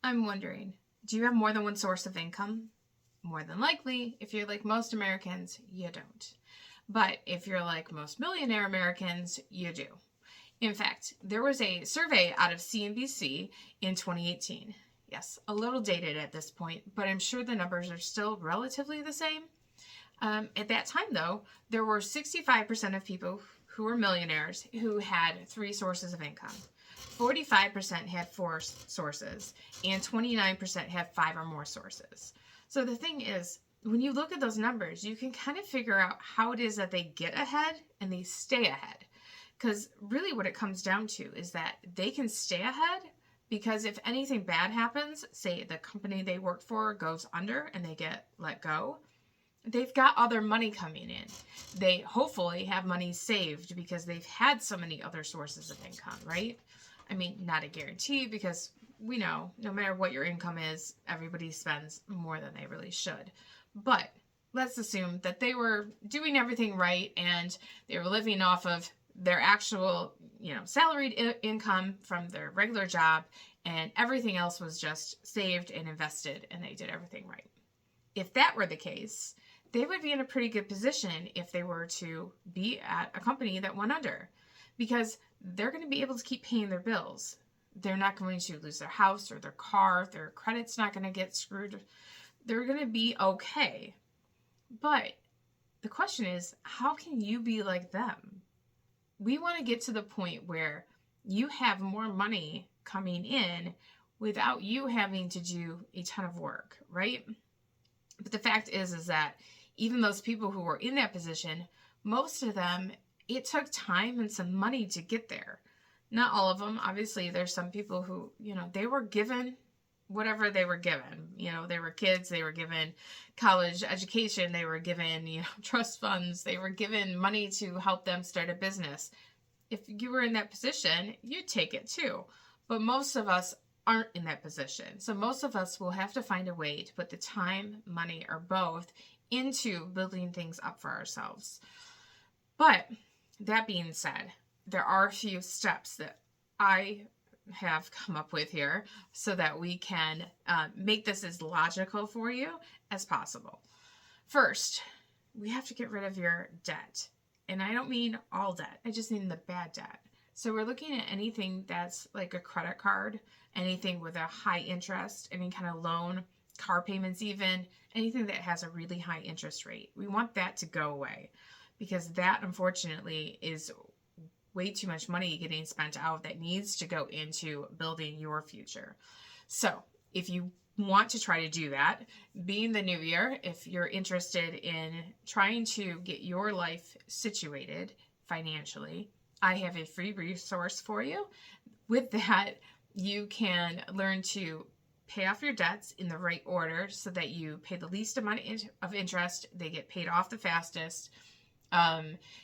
I'm wondering, do you have more than one source of income? More than likely, if you're like most Americans, you don't. But if you're like most millionaire Americans, you do. In fact, there was a survey out of CNBC in 2018. Yes, a little dated at this point, but I'm sure the numbers are still relatively the same. At that time, though, there were 65% of people who were millionaires who had three sources of income. 45% had four sources, and 29% had five or more sources. So the thing is, when you look at those numbers, you can kind of figure out how it is that they get ahead and they stay ahead. Because really what it comes down to is that they can stay ahead because if anything bad happens, say the company they work for goes under and they get let go, they've got other money coming in. They hopefully have money saved because they've had so many other sources of income, right? I mean, not a guarantee because we know no matter what your income is, everybody spends more than they really should. But let's assume that they were doing everything right and they were living off of their actual, salaried income from their regular job, and everything else was just saved and invested and they did everything right. If that were the case, they would be in a pretty good position if they were to be at a company that went under, because they're going to be able to keep paying their bills. They're not going to lose their house or their car. Their credit's not going to get screwed. They're going to be okay. But the question is, how can you be like them? We want to get to the point where you have more money coming in without you having to do a ton of work, right? But the fact is that even those people who were in that position, most of them, it took time and some money to get there. Not all of them. Obviously, there's some people who, they were given whatever they were given. They were kids, they were given college education, they were given, trust funds, they were given money to help them start a business. If you were in that position, you'd take it too. But most of us aren't in that position. So most of us will have to find a way to put the time, money, or both into building things up for ourselves. But that being said, there are a few steps that I have come up with here so that we can make this as logical for you as possible. First, we have to get rid of your debt. And I don't mean all debt. I just mean the bad debt. So we're looking at anything that's like a credit card, anything with a high interest, any kind of loan, car payments even, anything that has a really high interest rate. We want that to go away because that, unfortunately, is way too much money getting spent out that needs to go into building your future. So if you want to try to do that, being the new year, if you're interested in trying to get your life situated financially, I have a free resource for you. With that, you can learn to pay off your debts in the right order so that you pay the least amount of interest, they get paid off the fastest.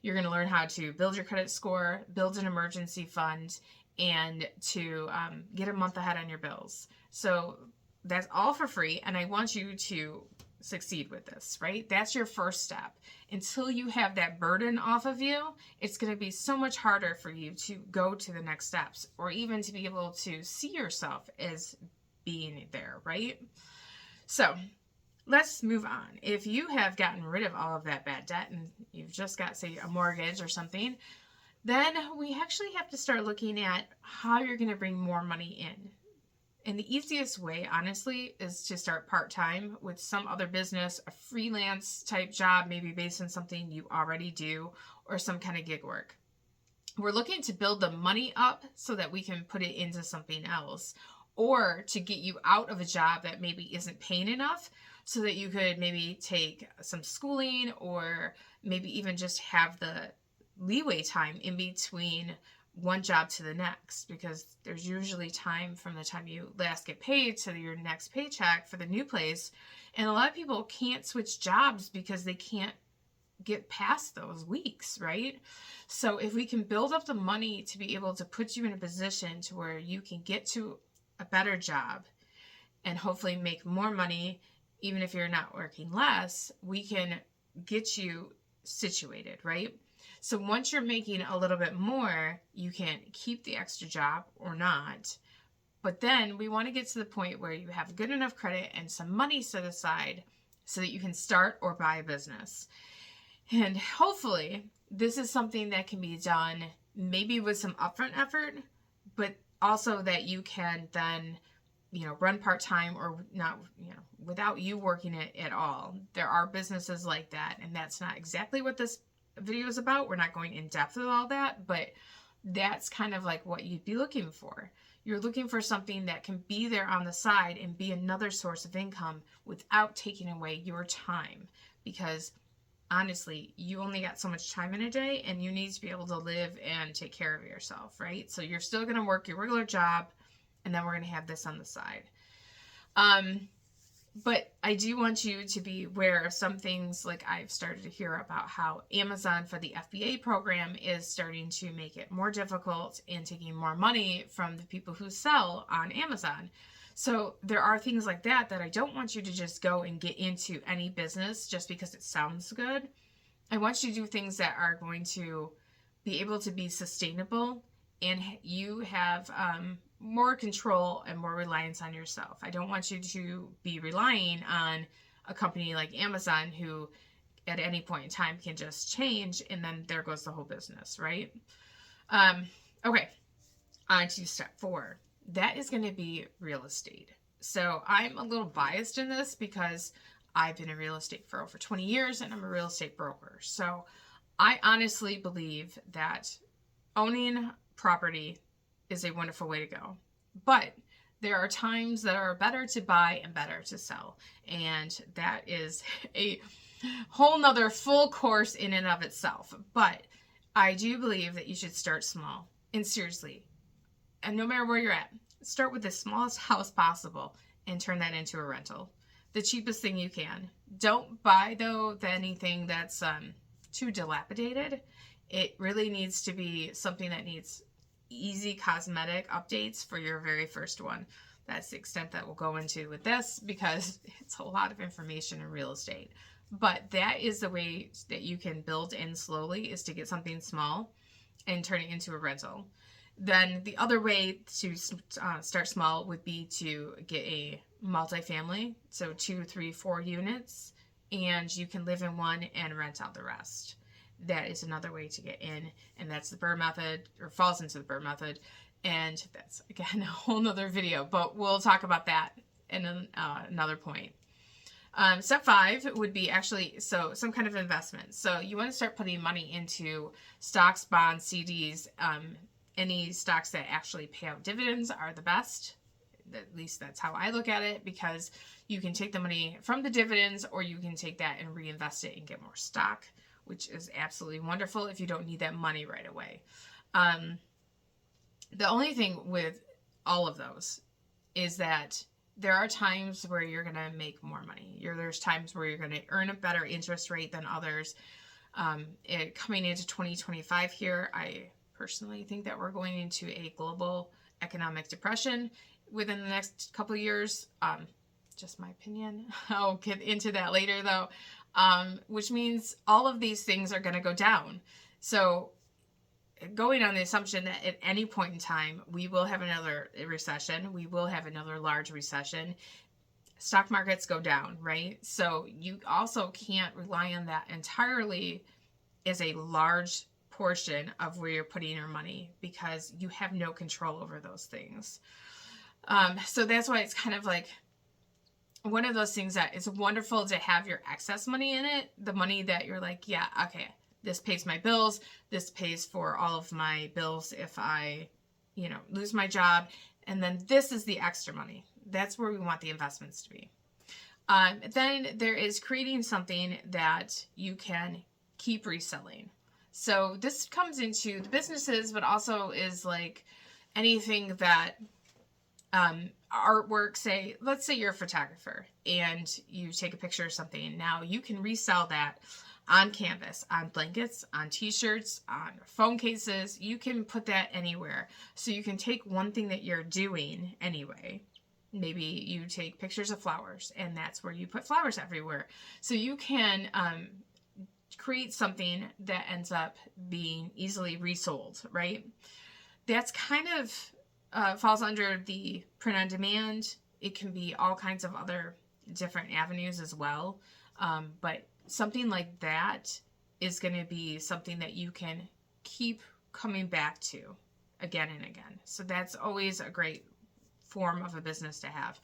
You're going to learn how to build your credit score, build an emergency fund, and to get a month ahead on your bills. So that's all for free, and I want you to succeed with this, right? That's your first step. Until you have that burden off of you, it's going to be so much harder for you to go to the next steps or even to be able to see yourself as being there, right? So let's move on. If you have gotten rid of all of that bad debt and you've just got, say, a mortgage or something, then we actually have to start looking at how you're going to bring more money in. And the easiest way, honestly, is to start part-time with some other business, a freelance type job, maybe based on something you already do, or some kind of gig work. We're looking to build the money up so that we can put it into something else, or to get you out of a job that maybe isn't paying enough so that you could maybe take some schooling or maybe even just have the leeway time in between one job to the next, because there's usually time from the time you last get paid to your next paycheck for the new place. And a lot of people can't switch jobs because they can't get past those weeks, right? So if we can build up the money to be able to put you in a position to where you can get to a better job and hopefully make more money, even if you're not working less, we can get you situated, right? So once you're making a little bit more, you can keep the extra job or not, But then we want to get to the point where you have good enough credit and some money set aside so that you can start or buy a business. And hopefully this is something that can be done maybe with some upfront effort, but also that you can then, run part-time or not, without you working it at all. There are businesses like that, and that's not exactly what this video is about. We're not going in depth with all that, but that's kind of like what you'd be looking for. You're looking for something that can be there on the side and be another source of income without taking away your time, because honestly, you only got so much time in a day and you need to be able to live and take care of yourself, right? So you're still going to work your regular job, and then we're going to have this on the side. But I do want you to be aware of some things. Like, I've started to hear about how Amazon for the FBA program is starting to make it more difficult and taking more money from the people who sell on Amazon. So there are things like that I don't want you to just go and get into any business just because it sounds good. I want you to do things that are going to be able to be sustainable, and you have more control and more reliance on yourself. I don't want you to be relying on a company like Amazon, who at any point in time can just change, and then there goes the whole business, right? Okay, on to step 4. That is going to be real estate. So I'm a little biased in this because I've been in real estate for over 20 years and I'm a real estate broker. So I honestly believe that owning property is a wonderful way to go. But there are times that are better to buy and better to sell. And that is a whole nother full course in and of itself. But I do believe that you should start small. And seriously, and no matter where you're at, start with the smallest house possible and turn that into a rental. The cheapest thing you can. Don't buy, though, anything that's too dilapidated. It really needs to be something that needs easy cosmetic updates for your very first one. That's the extent that we'll go into with this, because it's a lot of information in real estate. But that is the way that you can build in slowly, is to get something small and turn it into a rental. Then the other way to start small would be to get a multifamily, so 2, 3, 4 units, and you can live in one and rent out the rest. That is another way to get in, and that's the BRRRR method, or falls into the BRRRR method, and that's, again, a whole nother video, but we'll talk about that in another point. Step 5 would be actually, some kind of investment. So you want to start putting money into stocks, bonds, CDs. Any stocks that actually pay out dividends are the best. At least that's how I look at it, because you can take the money from the dividends, or you can take that and reinvest it and get more stock, which is absolutely wonderful if you don't need that money right away. The only thing with all of those is that there are times where you're going to make more money. There's times where you're going to earn a better interest rate than others. Coming into 2025 here, I personally think that we're going into a global economic depression within the next couple of years. Just my opinion. I'll get into that later, though, which means all of these things are going to go down. So going on the assumption that at any point in time, we will have another recession, we will have another large recession, stock markets go down, right? So you also can't rely on that entirely as a large portion of where you're putting your money, because you have no control over those things. So that's why it's kind of like one of those things that it's wonderful to have your excess money in it, the money that you're like, yeah, okay, this pays my bills, this pays for all of my bills if I, lose my job, and then this is the extra money. That's where we want the investments to be. Then there is creating something that you can keep reselling. So this comes into the businesses, but also is like anything that artwork, let's say you're a photographer and you take a picture of something. Now you can resell that on canvas, on blankets, on t-shirts, on phone cases. You can put that anywhere. So you can take one thing that you're doing anyway. Maybe you take pictures of flowers, and that's where you put flowers everywhere. So you can create something that ends up being easily resold, right? That's kind of falls under the print on demand. It can be all kinds of other different avenues as well. But something like that is going to be something that you can keep coming back to again and again. So that's always a great form of a business to have.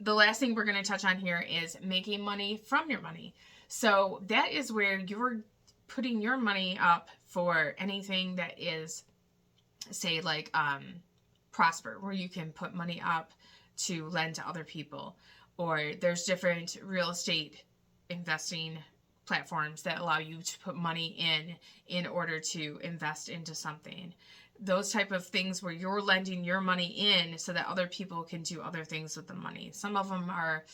The last thing we're going to touch on here is making money from your money. So that is where you're putting your money up for anything that is, say, like Prosper, where you can put money up to lend to other people. Or there's different real estate investing platforms that allow you to put money in order to invest into something. Those type of things where you're lending your money in so that other people can do other things with the money. Some of them are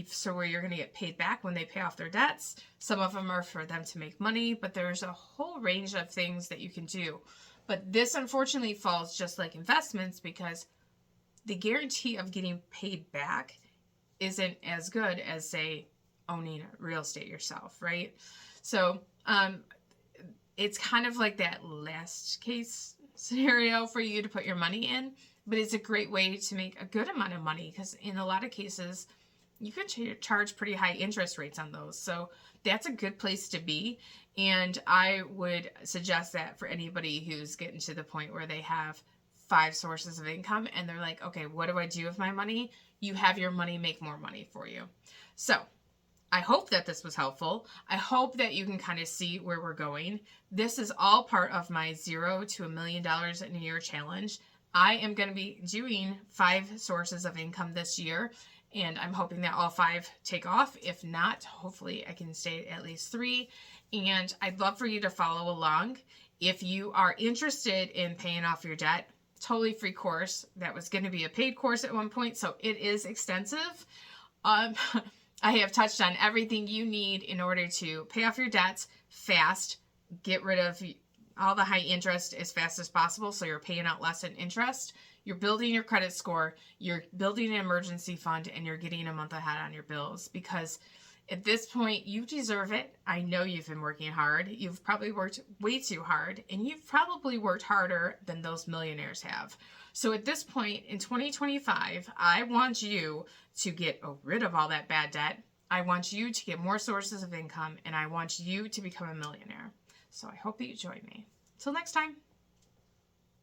so where you're going to get paid back when they pay off their debts. Some of them are for them to make money, but there's a whole range of things that you can do. But this unfortunately falls just like investments, because the guarantee of getting paid back isn't as good as, say, owning real estate yourself, right? So it's kind of like that last case scenario for you to put your money in, but it's a great way to make a good amount of money, because in a lot of cases you can charge pretty high interest rates on those. So that's a good place to be. And I would suggest that for anybody who's getting to the point where they have 5 sources of income and they're like, okay, what do I do with my money? You have your money make more money for you. So I hope that this was helpful. I hope that you can kind of see where we're going. This is all part of my $0 to $1 million in a year challenge. I am going to be doing 5 sources of income this year, and I'm hoping that all 5 take off. If not, hopefully I can stay at least 3. And I'd love for you to follow along. If you are interested in paying off your debt, totally free course. That was going to be a paid course at one point, so it is extensive. I have touched on everything you need in order to pay off your debts fast, get rid of all the high interest as fast as possible so you're paying out less in interest. You're building your credit score, you're building an emergency fund, and you're getting a month ahead on your bills, because at this point, you deserve it. I know you've been working hard. You've probably worked way too hard, and you've probably worked harder than those millionaires have. So at this point in 2025, I want you to get rid of all that bad debt. I want you to get more sources of income, and I want you to become a millionaire. So I hope that you join me. Till next time.